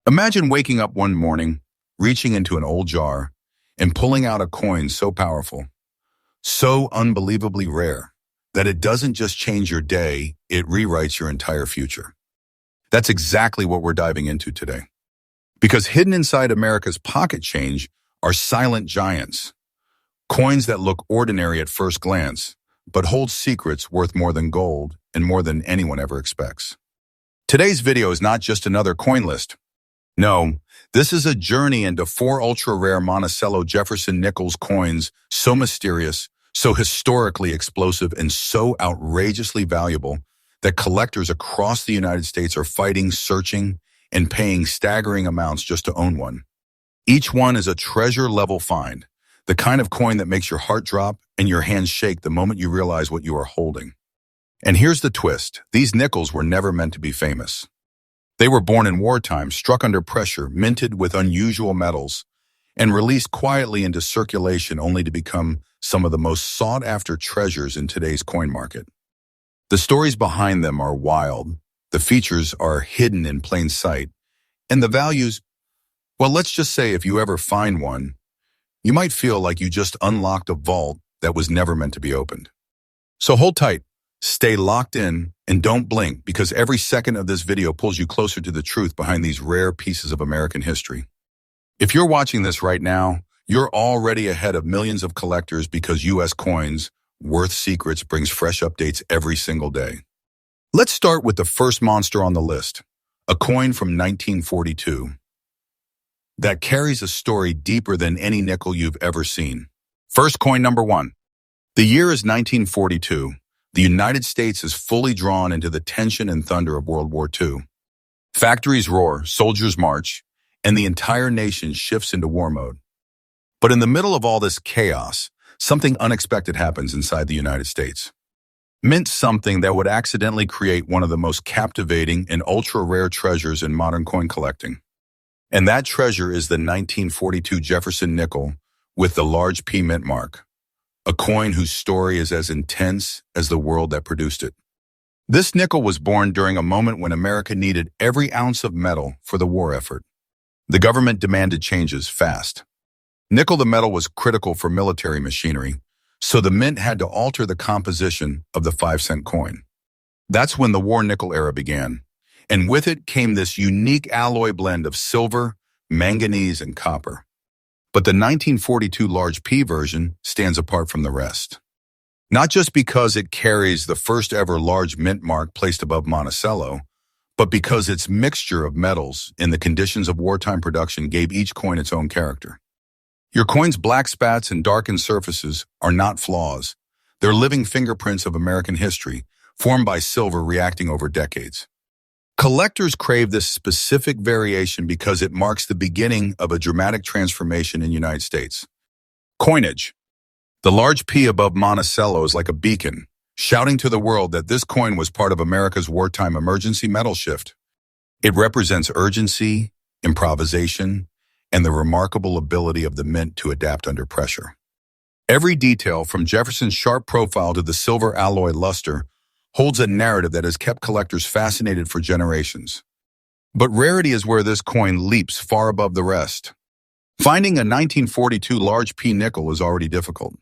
Imagine waking up one morning, reaching into an old jar, and pulling out a coin so powerful, so unbelievably rare, that it doesn't just change your day, it rewrites your entire future. That's exactly what we're diving into today. Because hidden inside America's pocket change are silent giants, coins that look ordinary at first glance, but hold secrets worth more than gold and more than anyone ever expects. Today's video is not just another coin list. No, this is a journey into four ultra-rare Monticello Jefferson nickels coins so mysterious, so historically explosive, and so outrageously valuable that collectors across the United States are fighting, searching, and paying staggering amounts just to own one. Each one is a treasure-level find, the kind of coin that makes your heart drop and your hands shake the moment you realize what you are holding. And here's the twist. These nickels were never meant to be famous. They were born in wartime, struck under pressure, minted with unusual metals, and released quietly into circulation only to become some of the most sought-after treasures in today's coin market. The stories behind them are wild, the features are hidden in plain sight, and the values, well, let's just say if you ever find one, you might feel like you just unlocked a vault that was never meant to be opened. So hold tight. Stay locked in and don't blink, because every second of this video pulls you closer to the truth behind these rare pieces of American history. If you're watching this right now, you're already ahead of millions of collectors because U.S. Coins, Worth Secrets brings fresh updates every single day. Let's start with the first monster on the list, a coin from 1942 that carries a story deeper than any nickel you've ever seen. First coin number one. The year is 1942. The United States is fully drawn into the tension and thunder of World War II. Factories roar, soldiers march, and the entire nation shifts into war mode. But in the middle of all this chaos, something unexpected happens inside the United States. Mint something that would accidentally create one of the most captivating and ultra-rare treasures in modern coin collecting. And that treasure is the 1942 Jefferson nickel with the large P mint mark. A coin whose story is as intense as the world that produced it. This nickel was born during a moment when America needed every ounce of metal for the war effort. The government demanded changes fast. Nickel the metal was critical for military machinery, so the mint had to alter the composition of the 5-cent coin. That's when the war nickel era began, and with it came this unique alloy blend of silver, manganese, and copper. But the 1942 large P version stands apart from the rest. Not just because it carries the first ever large mint mark placed above Monticello, but because its mixture of metals in the conditions of wartime production gave each coin its own character. Your coin's black spats and darkened surfaces are not flaws. They're living fingerprints of American history, formed by silver reacting over decades. Collectors crave this specific variation because it marks the beginning of a dramatic transformation in the United States. Coinage. The large P above Monticello is like a beacon, shouting to the world that this coin was part of America's wartime emergency metal shift. It represents urgency, improvisation, and the remarkable ability of the mint to adapt under pressure. Every detail, from Jefferson's sharp profile to the silver alloy luster, holds a narrative that has kept collectors fascinated for generations. But rarity is where this coin leaps far above the rest. Finding a 1942 large P nickel is already difficult.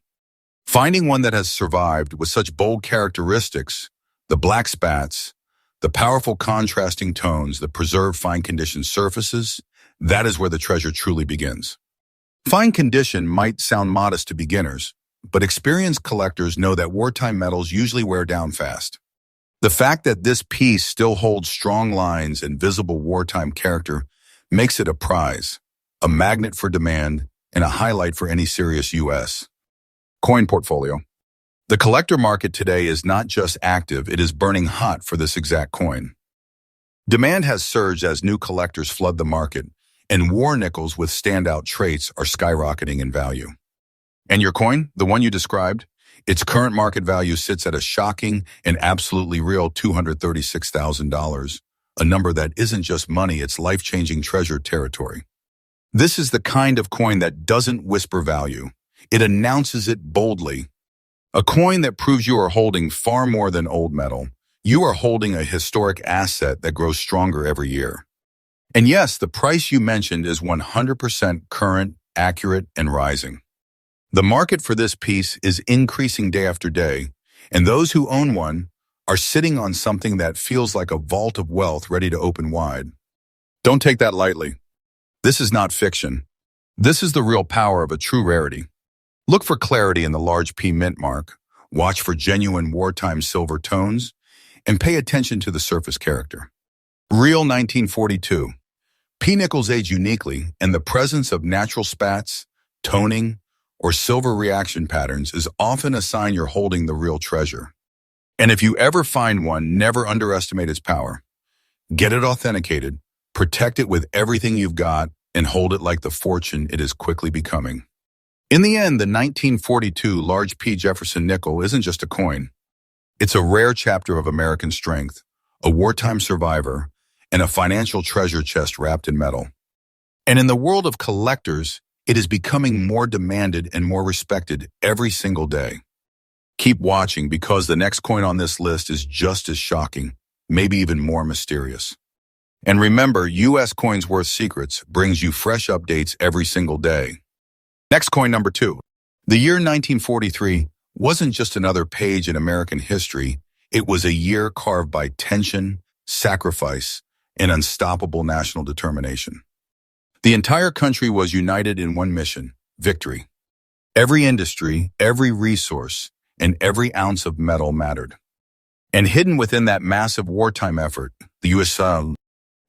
Finding one that has survived with such bold characteristics, the black spats, the powerful contrasting tones, the preserved fine condition surfaces, that is where the treasure truly begins. Fine condition might sound modest to beginners, but experienced collectors know that wartime metals usually wear down fast. The fact that this piece still holds strong lines and visible wartime character makes it a prize, a magnet for demand, and a highlight for any serious U.S. coin portfolio. The collector market today is not just active, it is burning hot for this exact coin. Demand has surged as new collectors flood the market, and war nickels with standout traits are skyrocketing in value. And your coin, the one you described, its current market value sits at a shocking and absolutely real $236,000, a number that isn't just money, it's life-changing treasure territory. This is the kind of coin that doesn't whisper value. It announces it boldly. A coin that proves you are holding far more than old metal. You are holding a historic asset that grows stronger every year. And yes, the price you mentioned is 100% current, accurate, and rising. The market for this piece is increasing day after day, and those who own one are sitting on something that feels like a vault of wealth ready to open wide. Don't take that lightly. This is not fiction. This is the real power of a true rarity. Look for clarity in the large P mint mark, watch for genuine wartime silver tones, and pay attention to the surface character. Real 1942. P nickels age uniquely, and the presence of natural spats, toning, or silver reaction patterns is often a sign you're holding the real treasure. And if you ever find one, never underestimate its power. Get it authenticated, protect it with everything you've got, and hold it like the fortune it is quickly becoming. In the end, the 1942 large P Jefferson nickel isn't just a coin. It's a rare chapter of American strength, a wartime survivor, and a financial treasure chest wrapped in metal. And in the world of collectors, it is becoming more demanded and more respected every single day. Keep watching because the next coin on this list is just as shocking, maybe even more mysterious. And remember, U.S. Coins Worth Secrets brings you fresh updates every single day. Next coin number 2. The year 1943 wasn't just another page in American history, it was a year carved by tension, sacrifice, and unstoppable national determination. The entire country was united in one mission, victory. Every industry, every resource, and every ounce of metal mattered. And hidden within that massive wartime effort, the U.S.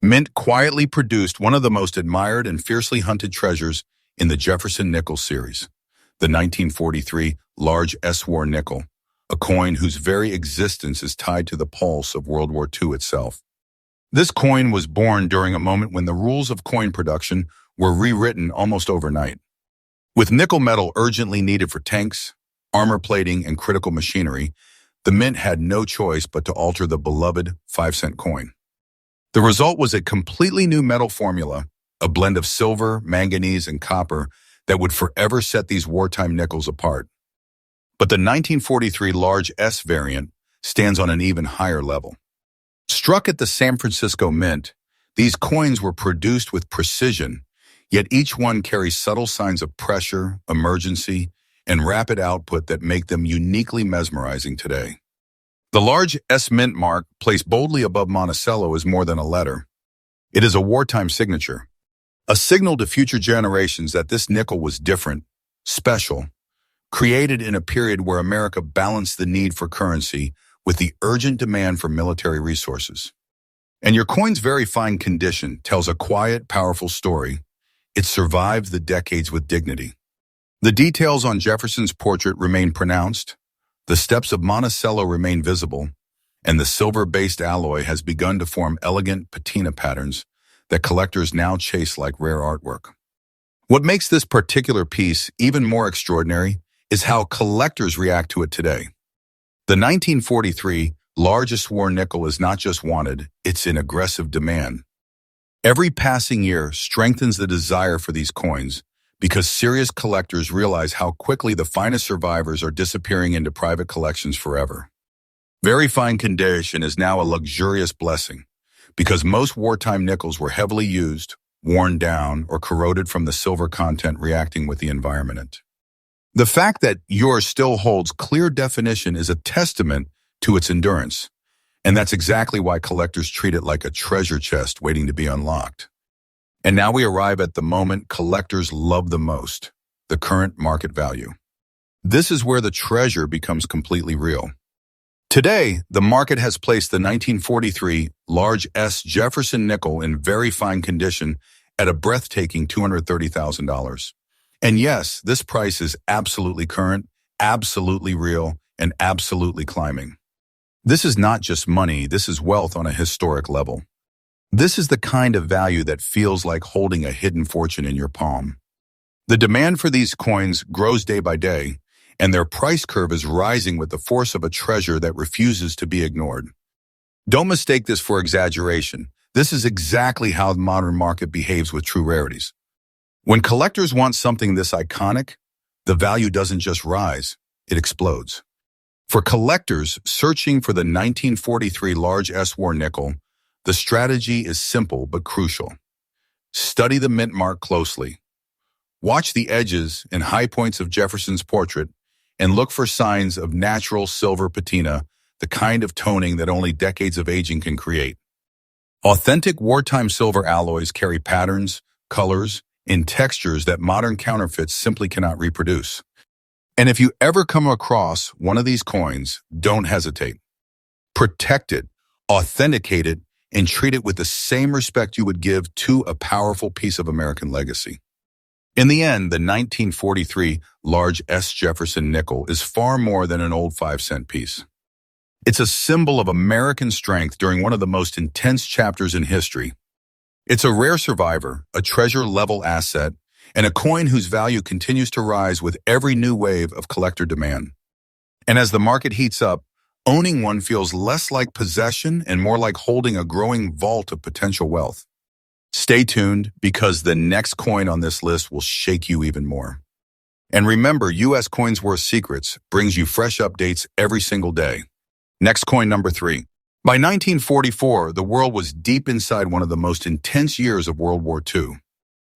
Mint quietly produced one of the most admired and fiercely hunted treasures in the Jefferson nickel series, the 1943 large S-War nickel, a coin whose very existence is tied to the pulse of World War II itself. This coin was born during a moment when the rules of coin production were rewritten almost overnight. With nickel metal urgently needed for tanks, armor plating, and critical machinery, the mint had no choice but to alter the beloved 5-cent coin. The result was a completely new metal formula, a blend of silver, manganese, and copper that would forever set these wartime nickels apart. But the 1943 large S variant stands on an even higher level. Struck at the San Francisco Mint, these coins were produced with precision, yet each one carries subtle signs of pressure, emergency, and rapid output that make them uniquely mesmerizing today. The large S mint mark, placed boldly above Monticello, is more than a letter. It is a wartime signature, a signal to future generations that this nickel was different, special, created in a period where America balanced the need for currency with the urgent demand for military resources. And your coin's very fine condition tells a quiet, powerful story. It survived the decades with dignity. The details on Jefferson's portrait remain pronounced, the steps of Monticello remain visible, and the silver-based alloy has begun to form elegant patina patterns that collectors now chase like rare artwork. What makes this particular piece even more extraordinary is how collectors react to it today. The 1943 largest war nickel is not just wanted, it's in aggressive demand. Every passing year strengthens the desire for these coins because serious collectors realize how quickly the finest survivors are disappearing into private collections forever. Very fine condition is now a luxurious blessing because most wartime nickels were heavily used, worn down, or corroded from the silver content reacting with the environment. The fact that yours still holds clear definition is a testament to its endurance, and that's exactly why collectors treat it like a treasure chest waiting to be unlocked. And now we arrive at the moment collectors love the most, the current market value. This is where the treasure becomes completely real. Today, the market has placed the 1943 large S Jefferson nickel in very fine condition at a breathtaking $230,000. And yes, this price is absolutely current, absolutely real, and absolutely climbing. This is not just money, this is wealth on a historic level. This is the kind of value that feels like holding a hidden fortune in your palm. The demand for these coins grows day by day, and their price curve is rising with the force of a treasure that refuses to be ignored. Don't mistake this for exaggeration. This is exactly how the modern market behaves with true rarities. When collectors want something this iconic, the value doesn't just rise, it explodes. For collectors searching for the 1943 large S-War nickel, the strategy is simple but crucial. Study the mint mark closely. Watch the edges and high points of Jefferson's portrait and look for signs of natural silver patina, the kind of toning that only decades of aging can create. Authentic wartime silver alloys carry patterns, colors, and textures that modern counterfeits simply cannot reproduce. And if you ever come across one of these coins, don't hesitate. Protect it, authenticate it, and treat it with the same respect you would give to a powerful piece of American legacy. In the end, the 1943 large S. Jefferson nickel is far more than an old 5-cent piece. It's a symbol of American strength during one of the most intense chapters in history. It's a rare survivor, a treasure-level asset, and a coin whose value continues to rise with every new wave of collector demand. And as the market heats up, owning one feels less like possession and more like holding a growing vault of potential wealth. Stay tuned, because the next coin on this list will shake you even more. And remember, U.S. Coins Worth Secrets brings you fresh updates every single day. Next coin, number 3. By 1944, the world was deep inside one of the most intense years of World War II.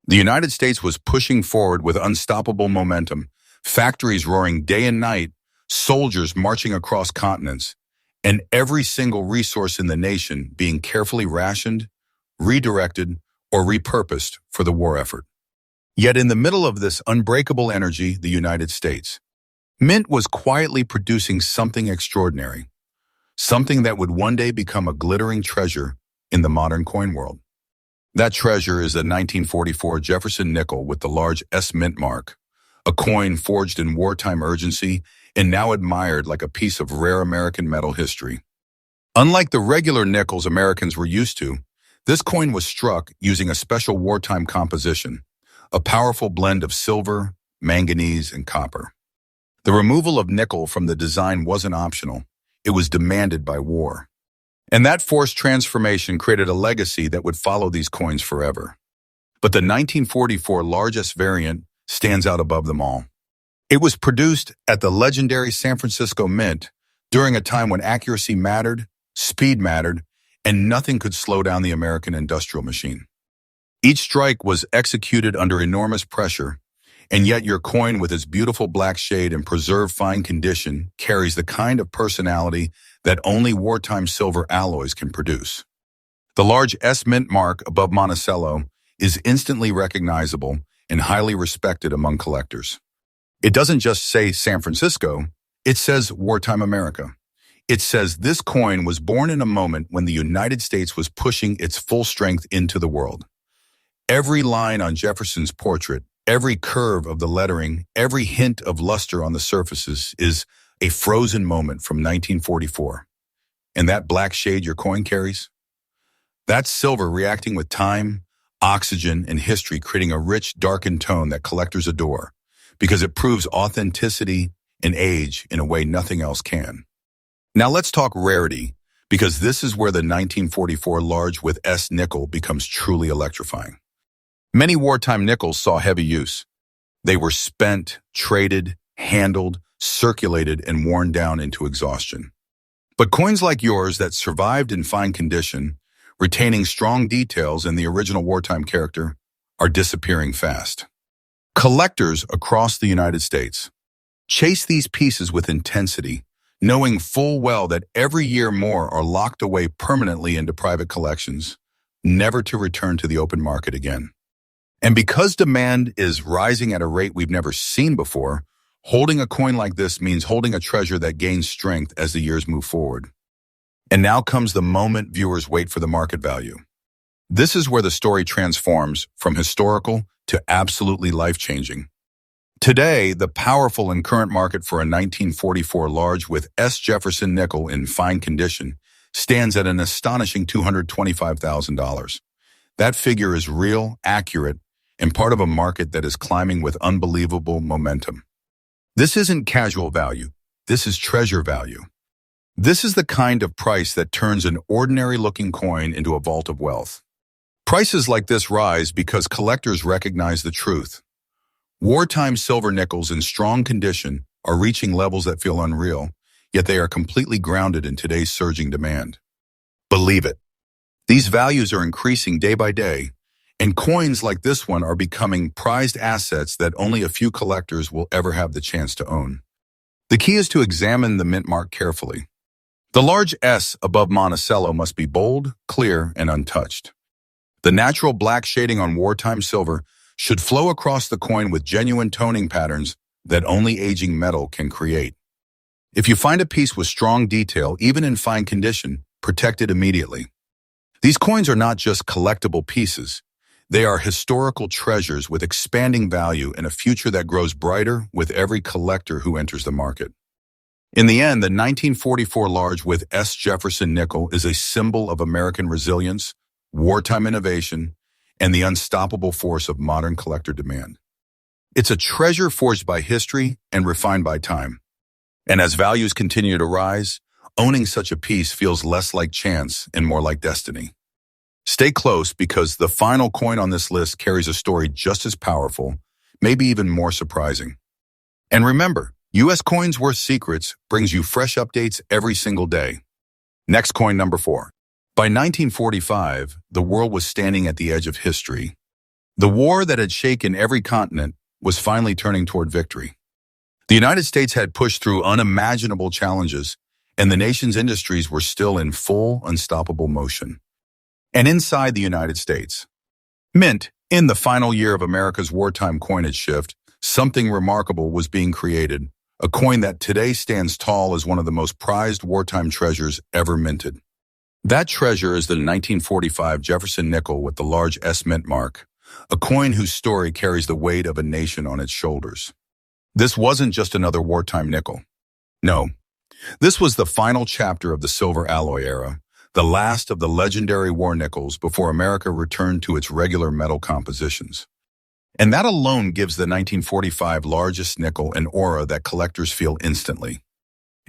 The United States was pushing forward with unstoppable momentum, factories roaring day and night, soldiers marching across continents, and every single resource in the nation being carefully rationed, redirected, or repurposed for the war effort. Yet in the middle of this unbreakable energy, the United States Mint was quietly producing something extraordinary, something that would one day become a glittering treasure in the modern coin world. That treasure is the 1944 Jefferson nickel with the large S mint mark, a coin forged in wartime urgency and now admired like a piece of rare American metal history. Unlike the regular nickels Americans were used to, this coin was struck using a special wartime composition, a powerful blend of silver, manganese, and copper. The removal of nickel from the design wasn't optional. It was demanded by war. And that forced transformation created a legacy that would follow these coins forever. But the 1944 largest variant stands out above them all. It was produced at the legendary San Francisco Mint during a time when accuracy mattered, speed mattered, and nothing could slow down the American industrial machine. Each strike was executed under enormous pressure, and yet your coin with its beautiful black shade and preserved fine condition carries the kind of personality that only wartime silver alloys can produce. The large S mint mark above Monticello is instantly recognizable and highly respected among collectors. It doesn't just say San Francisco, it says Wartime America. It says this coin was born in a moment when the United States was pushing its full strength into the world. Every line on Jefferson's portrait, every curve of the lettering, every hint of luster on the surfaces is a frozen moment from 1944. And that black shade your coin carries? That's silver reacting with time, oxygen, and history, creating a rich, darkened tone that collectors adore, because it proves authenticity and age in a way nothing else can. Now let's talk rarity, because this is where the 1944 large with S nickel becomes truly electrifying. Many wartime nickels saw heavy use. They were spent, traded, handled, circulated, and worn down into exhaustion. But coins like yours that survived in fine condition, retaining strong details and the original wartime character, are disappearing fast. Collectors across the United States chase these pieces with intensity, knowing full well that every year more are locked away permanently into private collections, never to return to the open market again. And because demand is rising at a rate we've never seen before, holding a coin like this means holding a treasure that gains strength as the years move forward. And now comes the moment viewers wait for: the market value. This is where the story transforms from historical to absolutely life-changing. Today, the powerful and current market for a 1944 large with S. Jefferson nickel in fine condition stands at an astonishing $225,000. That figure is real, accurate, and part of a market that is climbing with unbelievable momentum. This isn't casual value. This is treasure value. This is the kind of price that turns an ordinary-looking coin into a vault of wealth. Prices like this rise because collectors recognize the truth. Wartime silver nickels in strong condition are reaching levels that feel unreal, yet they are completely grounded in today's surging demand. Believe it. These values are increasing day by day, And coins like this one are becoming prized assets that only a few collectors will ever have the chance to own. The key is to examine the mint mark carefully. The large S above Monticello must be bold, clear, and untouched. The natural black shading on wartime silver should flow across the coin with genuine toning patterns that only aging metal can create. If you find a piece with strong detail, even in fine condition, protect it immediately. These coins are not just collectible pieces. They are historical treasures with expanding value and a future that grows brighter with every collector who enters the market. In the end, the 1944 large with S. Jefferson nickel is a symbol of American resilience, wartime innovation, and the unstoppable force of modern collector demand. It's a treasure forged by history and refined by time. And as values continue to rise, owning such a piece feels less like chance and more like destiny. Stay close because the final coin on this list carries a story just as powerful, maybe even more surprising. And remember, U.S. Coins Worth Secrets brings you fresh updates every single day. Next coin number 4. By 1945, the world was standing at the edge of history. The war that had shaken every continent was finally turning toward victory. The United States had pushed through unimaginable challenges, and the nation's industries were still in full, unstoppable motion. And inside the United States, mint, in the final year of America's wartime coinage shift, something remarkable was being created, a coin that today stands tall as one of the most prized wartime treasures ever minted. That treasure is the 1945 Jefferson nickel with the large S mint mark, a coin whose story carries the weight of a nation on its shoulders. This wasn't just another wartime nickel. No, this was the final chapter of the silver alloy era, the last of the legendary war nickels before America returned to its regular metal compositions. And that alone gives the 1945 largest nickel an aura that collectors feel instantly.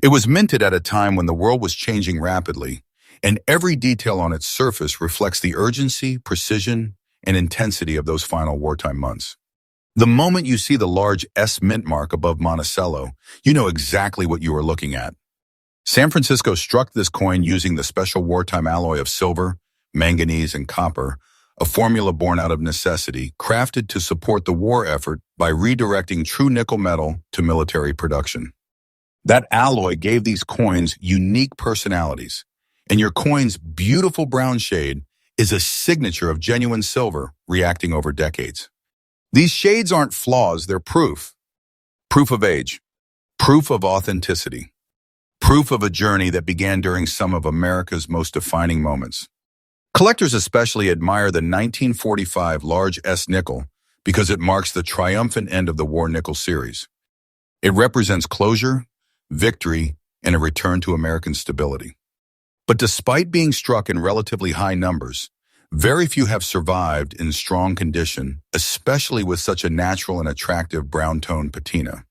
It was minted at a time when the world was changing rapidly, and every detail on its surface reflects the urgency, precision, and intensity of those final wartime months. The moment you see the large S mint mark above Monticello, you know exactly what you are looking at. San Francisco struck this coin using the special wartime alloy of silver, manganese, and copper, a formula born out of necessity, crafted to support the war effort by redirecting true nickel metal to military production. That alloy gave these coins unique personalities, and your coin's beautiful brown shade is a signature of genuine silver reacting over decades. These shades aren't flaws, they're proof. Proof of age, proof of authenticity, proof of a journey that began during some of America's most defining moments. Collectors especially admire the 1945 large S nickel because it marks the triumphant end of the war nickel series. It represents closure, victory, and a return to American stability. But despite being struck in relatively high numbers, very few have survived in strong condition, especially with such a natural and attractive brown-tone patina.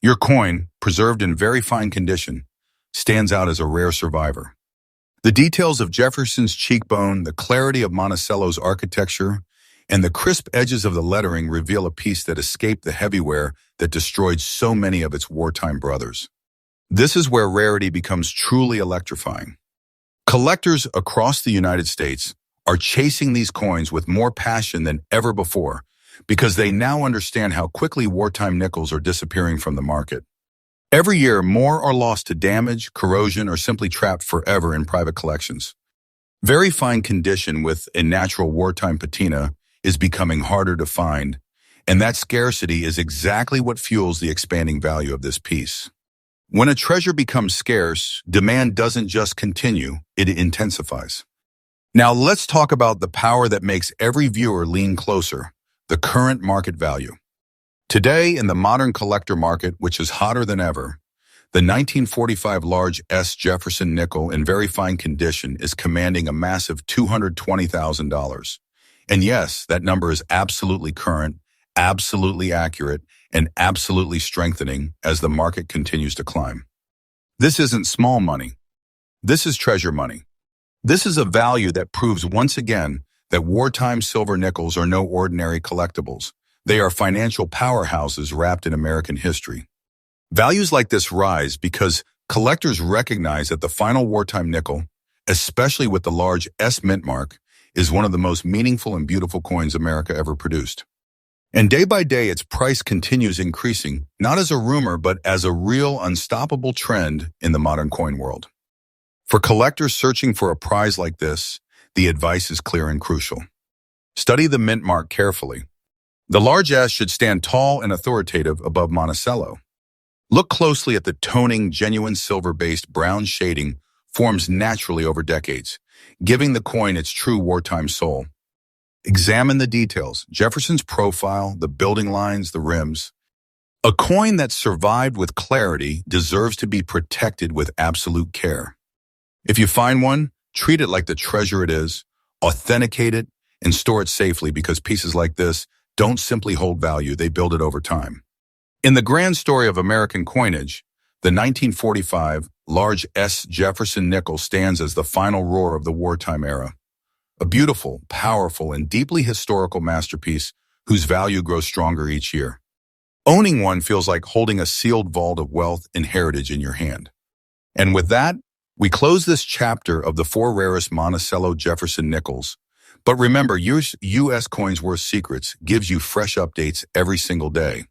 Your coin, preserved in very fine condition, stands out as a rare survivor. The details of Jefferson's cheekbone, the clarity of Monticello's architecture, and the crisp edges of the lettering reveal a piece that escaped the heavy wear that destroyed so many of its wartime brothers. This is where rarity becomes truly electrifying. Collectors across the United States are chasing these coins with more passion than ever before because they now understand how quickly wartime nickels are disappearing from the market. Every year, more are lost to damage, corrosion, or simply trapped forever in private collections. Very fine condition with a natural wartime patina is becoming harder to find, and that scarcity is exactly what fuels the expanding value of this piece. When a treasure becomes scarce, demand doesn't just continue, it intensifies. Now let's talk about the power that makes every viewer lean closer, the current market value. Today, in the modern collector market, which is hotter than ever, the 1945 large S. Jefferson nickel in very fine condition is commanding a massive $220,000. And yes, that number is absolutely current, absolutely accurate, and absolutely strengthening as the market continues to climb. This isn't small money. This is treasure money. This is a value that proves once again that wartime silver nickels are no ordinary collectibles. They are financial powerhouses wrapped in American history. Values like this rise because collectors recognize that the final wartime nickel, especially with the large S mint mark, is one of the most meaningful and beautiful coins America ever produced. And day by day, its price continues increasing, not as a rumor, but as a real unstoppable trend in the modern coin world. For collectors searching for a prize like this, the advice is clear and crucial. Study the mint mark carefully. The large S should stand tall and authoritative above Monticello. Look closely at the toning, genuine silver-based brown shading forms naturally over decades, giving the coin its true wartime soul. Examine the details, Jefferson's profile, the building lines, the rims. A coin that survived with clarity deserves to be protected with absolute care. If you find one, treat it like the treasure it is, authenticate it, and store it safely because pieces like this don't simply hold value, they build it over time. In the grand story of American coinage, the 1945 large S Jefferson nickel stands as the final roar of the wartime era. A beautiful, powerful, and deeply historical masterpiece whose value grows stronger each year. Owning one feels like holding a sealed vault of wealth and heritage in your hand. And with that, we close this chapter of the 4 rarest Monticello Jefferson nickels. But remember, U.S. Coins Worth Secrets gives you fresh updates every single day.